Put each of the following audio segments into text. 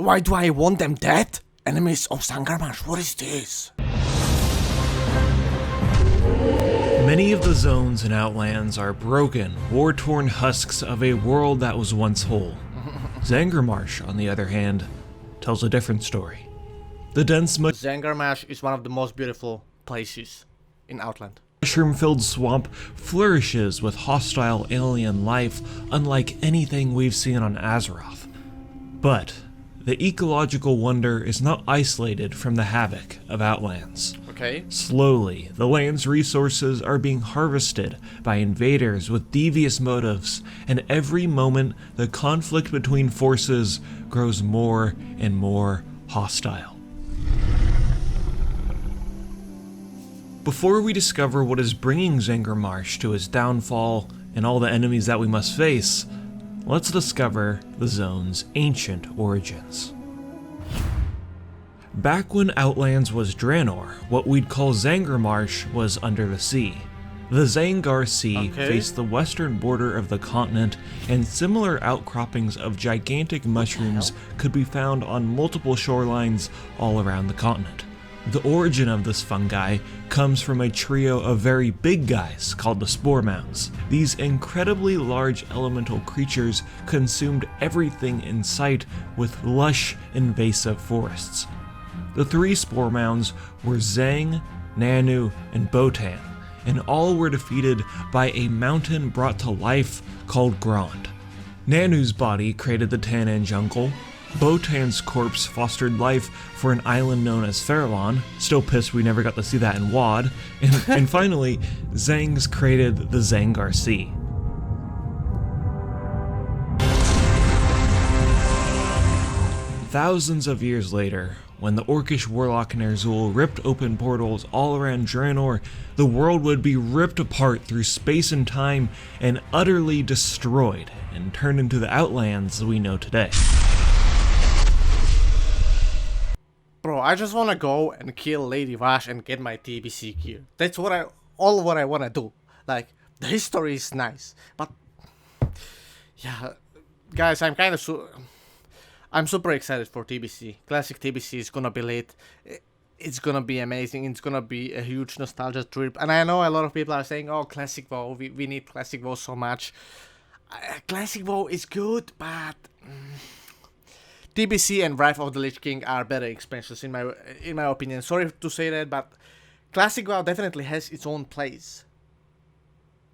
Why do I want them dead? Enemies of Zangarmarsh, what is this? Many of the zones and Outlands are broken, war-torn husks of a world that was once whole. Zangarmarsh, on the other hand, tells a different story. The dense Zangarmarsh is one of the most beautiful places in Outland. mushroom-filled swamp flourishes with hostile alien life unlike anything we've seen on Azeroth. But the ecological wonder is not isolated from the havoc of Outlands. Okay. Slowly, the land's resources are being harvested by invaders with devious motives, and every moment the conflict between forces grows more and more hostile. Before we discover what is bringing Zangarmarsh to its downfall and all the enemies that we must face, let's discover the zone's ancient origins. Back when Outlands was Draenor, what we'd call Zangarmarsh was under the sea. The Zangar Sea faced the western border of the continent, and similar outcroppings of gigantic mushrooms could be found on multiple shorelines all around the continent. The origin of this fungi comes from a trio of very big guys called the Spore Mounds. These incredibly large elemental creatures consumed everything in sight with lush, invasive forests. The three Spore Mounds were Zang, Nanu, and Botan, and all were defeated by a mountain brought to life called Grand. Nanu's body created the Tannan jungle. Botan's corpse fostered life for an island known as Fairlawn. Still pissed we never got to see that in WoD. And finally, Zang's created the Zangar Sea. Thousands of years later, when the Orcish warlock Ner'zhul ripped open portals all around Draenor, the world would be ripped apart through space and time and utterly destroyed and turned into the Outlands we know today. Bro, I just wanna go and kill Lady Vash and get my TBC gear. That's what I wanna do. Like, the history is nice, but yeah, guys, I'm super excited for TBC. Classic TBC is gonna be lit. It's gonna be amazing. It's gonna be a huge nostalgia trip. And I know a lot of people are saying, "Oh, classic WoW. We need classic WoW so much." Classic WoW is good, but TBC and Wrath of the Lich King are better expansions in my opinion. Sorry to say that, but classic WoW definitely has its own place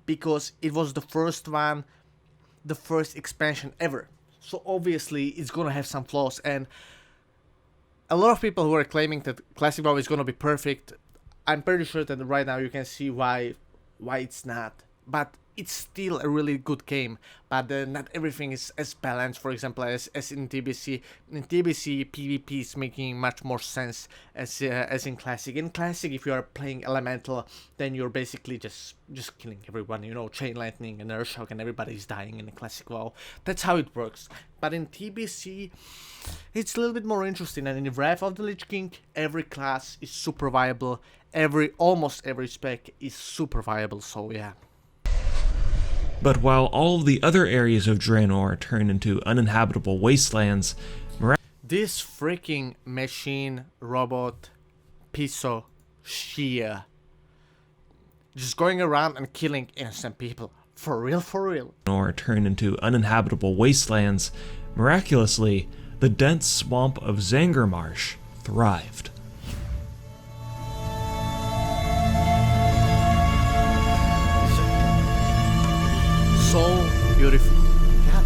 because it was the first one, the first expansion ever. So obviously it's gonna have some flaws, and a lot of people who are claiming that classic WoW is gonna be perfect, I'm pretty sure that right now you can see why it's not. But it's still a really good game, but not everything is as balanced, for example, as in TBC. In TBC, PvP is making much more sense as in Classic. In Classic, if you are playing Elemental, then you're basically just killing everyone, you know, Chain Lightning and Earthshock, and everybody's dying in the Classic WoW. That's how it works. But in TBC, it's a little bit more interesting, and in Wrath of the Lich King, every class is super viable, almost every spec is super viable, so yeah. But while all of the other areas of Draenor turn into uninhabitable wastelands, this freaking machine robot piece of shit just going around and killing innocent people. For real, for real. Draenor turned into uninhabitable wastelands, miraculously, the dense swamp of Zangarmarsh thrived. So beautiful. God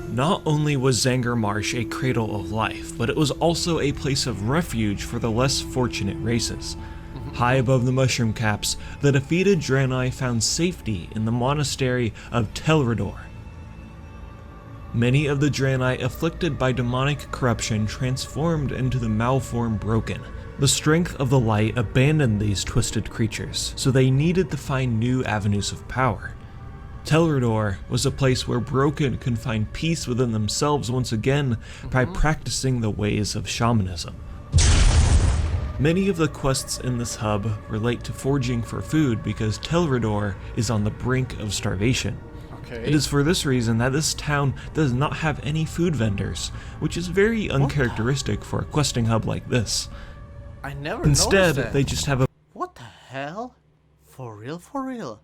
damn. Not only was Zangarmarsh a cradle of life, but it was also a place of refuge for the less fortunate races. High above the mushroom caps, the defeated Draenei found safety in the monastery of Tel'Rador. Many of the Draenei afflicted by demonic corruption transformed into the malformed Broken. The strength of the light abandoned these twisted creatures, so they needed to find new avenues of power. Tel'Rador was a place where Broken could find peace within themselves once again by practicing the ways of shamanism. Many of the quests in this hub relate to foraging for food because Tel'Rador is on the brink of starvation. It is for this reason that this town does not have any food vendors, which is very uncharacteristic for a questing hub like this. I never Instead, noticed that. they just have a... What the hell? For real? For real?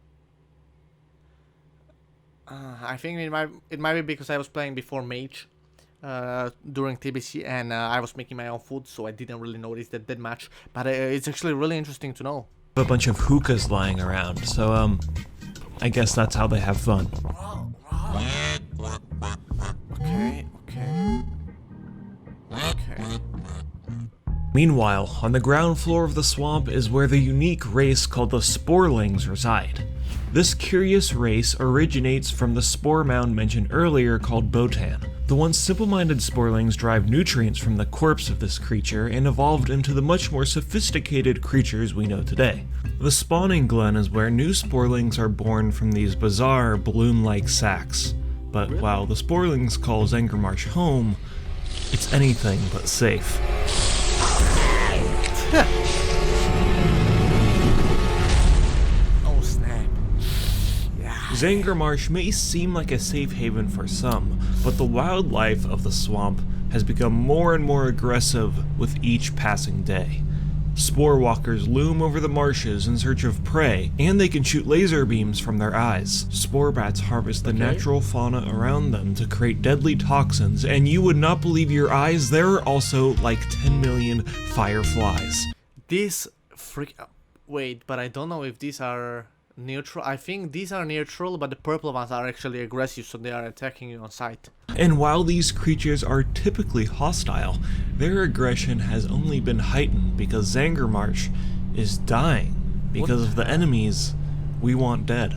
I think it might be because I was playing before Mage during TBC, and I was making my own food, so I didn't really notice that much. But it's actually really interesting to know. A bunch of hookahs lying around, so I guess that's how they have fun. Okay. Meanwhile, on the ground floor of the swamp is where the unique race called the Sporelings reside. This curious race originates from the spore mound mentioned earlier called Botan. The once simple-minded Sporelings derived nutrients from the corpse of this creature and evolved into the much more sophisticated creatures we know today. The spawning glen is where new Sporelings are born from these bizarre balloon-like sacs. But while the Sporelings call Zangarmarsh home, it's anything but safe. Zangarmarsh may seem like a safe haven for some, but the wildlife of the swamp has become more and more aggressive with each passing day. Spore walkers loom over the marshes in search of prey, and they can shoot laser beams from their eyes. Spore bats harvest the natural fauna around them to create deadly toxins, and you would not believe your eyes, there are also like 10 million fireflies. Wait, but I don't know if these are neutral. I think these are neutral, but the purple ones are actually aggressive, so they are attacking you on sight. And while these creatures are typically hostile, their aggression has only been heightened because Zangarmarsh is dying because of the enemies we want dead.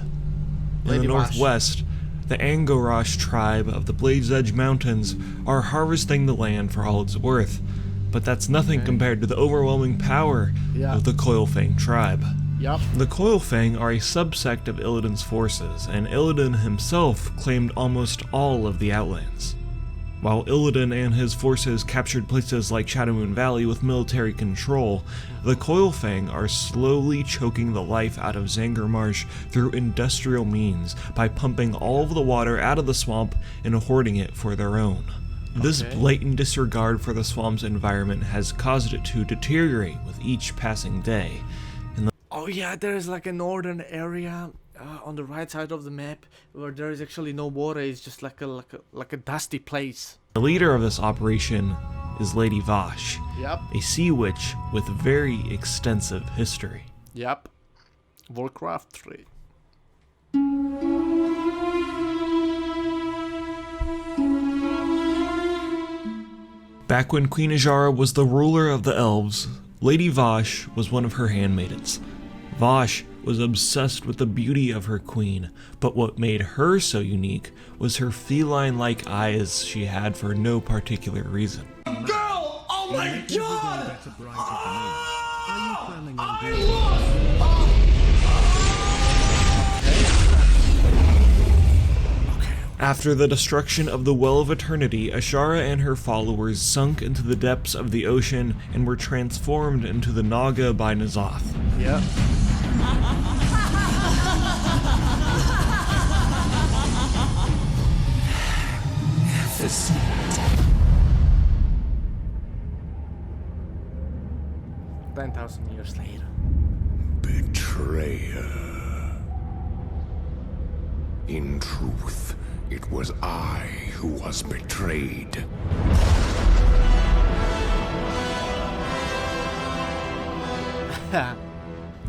In the northwest, the Zangarmarsh tribe of the Blade's Edge Mountains are harvesting the land for all it's worth, but that's nothing compared to the overwhelming power of the Coilfang tribe. The Coilfang are a subsect of Illidan's forces, and Illidan himself claimed almost all of the Outlands. While Illidan and his forces captured places like Shadowmoon Valley with military control, the Coilfang are slowly choking the life out of Zangarmarsh through industrial means by pumping all of the water out of the swamp and hoarding it for their own. This blatant disregard for the swamp's environment has caused it to deteriorate with each passing day. Oh yeah, there is like a northern area on the right side of the map where there is actually no water. It's just like a dusty place. The leader of this operation is Lady VASHJ, a sea witch with very extensive history. Warcraft 3. Back when Queen Azshara was the ruler of the elves, Lady VASHJ was one of her handmaidens. VASHJ was obsessed with the beauty of her queen, but what made her so unique was her feline-like eyes she had for no particular reason. Girl! Oh my god! After the destruction of the Well of Eternity, Azshara and her followers sunk into the depths of the ocean and were transformed into the Naga by N'Zoth. This 10,000 years later. Betrayer. In truth, it was I who was betrayed.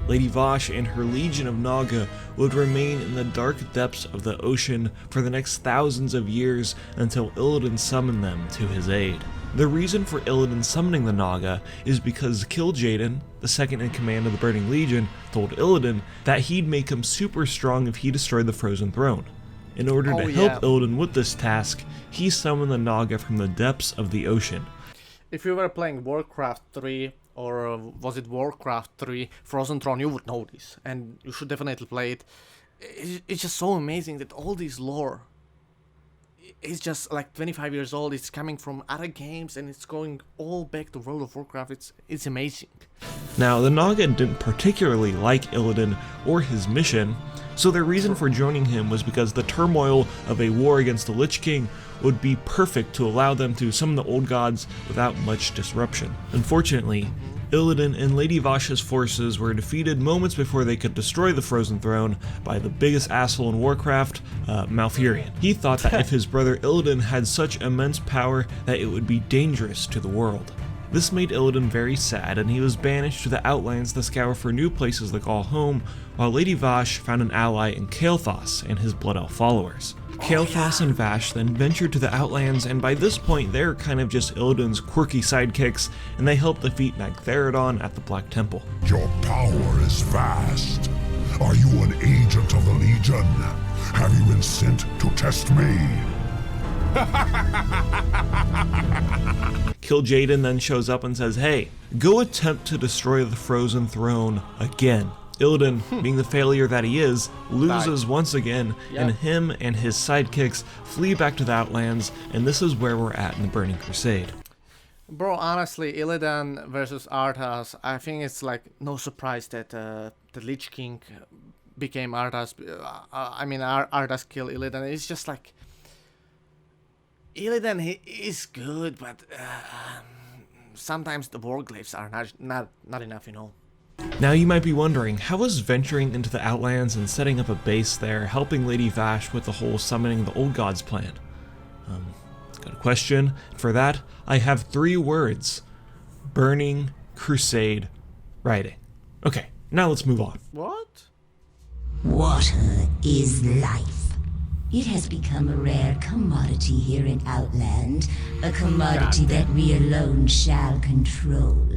Lady VASHJ and her legion of Naga would remain in the dark depths of the ocean for the next thousands of years until Illidan summoned them to his aid. The reason for Illidan summoning the Naga is because Kil'jaeden, the second in command of the Burning Legion, told Illidan that he'd make him super strong if he destroyed the Frozen Throne. In order to help Illidan with this task, he summoned the Naga from the depths of the ocean. If you were playing Warcraft 3, or was it Warcraft 3 Frozen Throne, you would know this, and you should definitely play it. It's just so amazing that all this lore is just like 25 years old. It's coming from other games, and it's going all back to World of Warcraft. It's amazing. Now, the Naga didn't particularly like Illidan or his mission, So their reason for joining him was because the turmoil of a war against the Lich King would be perfect to allow them to summon the old gods without much disruption. Unfortunately, Illidan and Lady Vash's forces were defeated moments before they could destroy the Frozen Throne by the biggest asshole in Warcraft, Malfurion. He thought that if his brother Illidan had such immense power that it would be dangerous to the world. This made Illidan very sad, and he was banished to the Outlands to scour for new places to call home, while Lady Vash found an ally in Kael'thas and his Blood Elf followers. Kael'thas and Vash then ventured to the Outlands, and by this point they're kind of just Illidan's quirky sidekicks, and they help defeat Magtheridon at the Black Temple. Your power is vast. Are you an agent of the Legion? Have you been sent to test me? Kil'jaeden then shows up and says, hey, go attempt to destroy the Frozen Throne again. Illidan, being the failure that he is, loses once again, and him and his sidekicks flee back to the Outlands, and this is where we're at in the Burning Crusade. Bro, honestly, Illidan versus Arthas, I think it's like no surprise that the Lich King became Arthas. Arthas killed Illidan. It's just like Illidan, he is good, but sometimes the Warglyphs are not enough, you know. Now you might be wondering, how is venturing into the Outlands and setting up a base there helping Lady Vash with the whole summoning the old gods plan? Good question. For that, I have 3 words. Burning Crusade writing. Okay, now let's move on. What? Water is life. It has become a rare commodity here in Outland, a commodity that we alone shall control.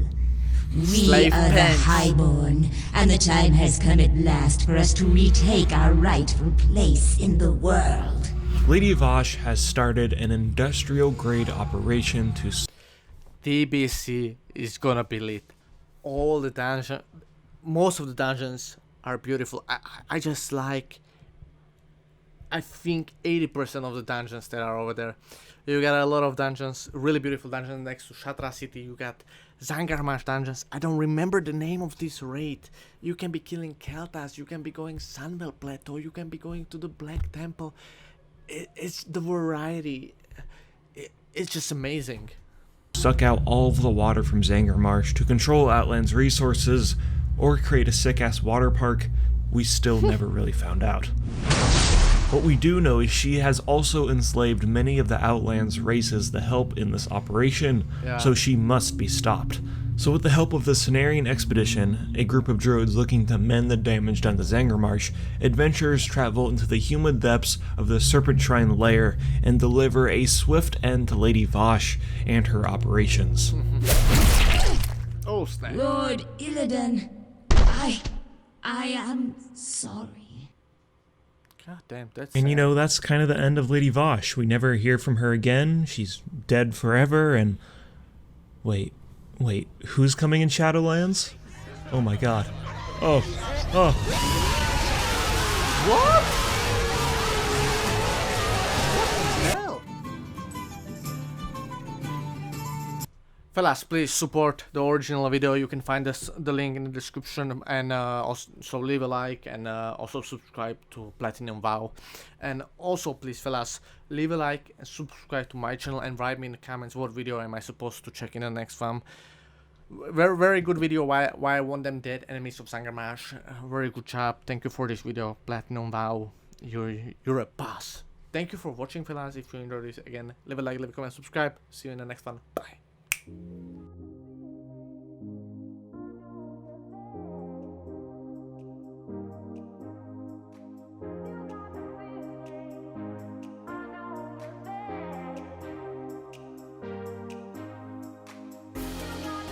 We Slave are the pens. Highborn, and the time has come at last for us to retake our rightful place in the world. Lady Vash has started an industrial-grade operation to... TBC is gonna be lit. All the dungeons, most of the dungeons are beautiful. I just like, I think 80% of the dungeons that are over there. You got a lot of dungeons, really beautiful dungeons next to Shatra City. You got Zangarmarsh dungeons. I don't remember the name of this raid. You can be killing Kael'thas, you can be going Sunbelt Plateau, you can be going to the Black Temple. It's the variety. It's just amazing. Suck out all of the water from Zangarmarsh to control Outland's resources, or create a sick-ass water park, we still never really found out. What we do know is she has also enslaved many of the Outland's races to help in this operation, so she must be stopped. So with the help of the Cenarian expedition, a group of druids looking to mend the damage done to Zangarmarsh, adventurers travel into the humid depths of the Serpent Shrine lair and deliver a swift end to Lady Vash and her operations. Oh, snap. Lord Illidan, I am sorry. God damn, that's And you sad. know, that's kind of the end of Lady Vash. We never hear from her again. She's dead forever, and... Wait, who's coming in Shadowlands? Oh my god. Oh. What? What the hell? Fellas, please support the original video. You can find the link in the description, and also leave a like, and also subscribe to Platinum WoW. And also, please, fellas, leave a like and subscribe to my channel, and write me in the comments what video am I supposed to check in the next one. Very good video. Why I want them dead, enemies of Zangarmarsh. Very good job. Thank you for this video, Platinum WoW. You're a boss. Thank you for watching, fellas. If you enjoyed this, again, leave a like, leave a comment, subscribe. See you in the next one. Bye.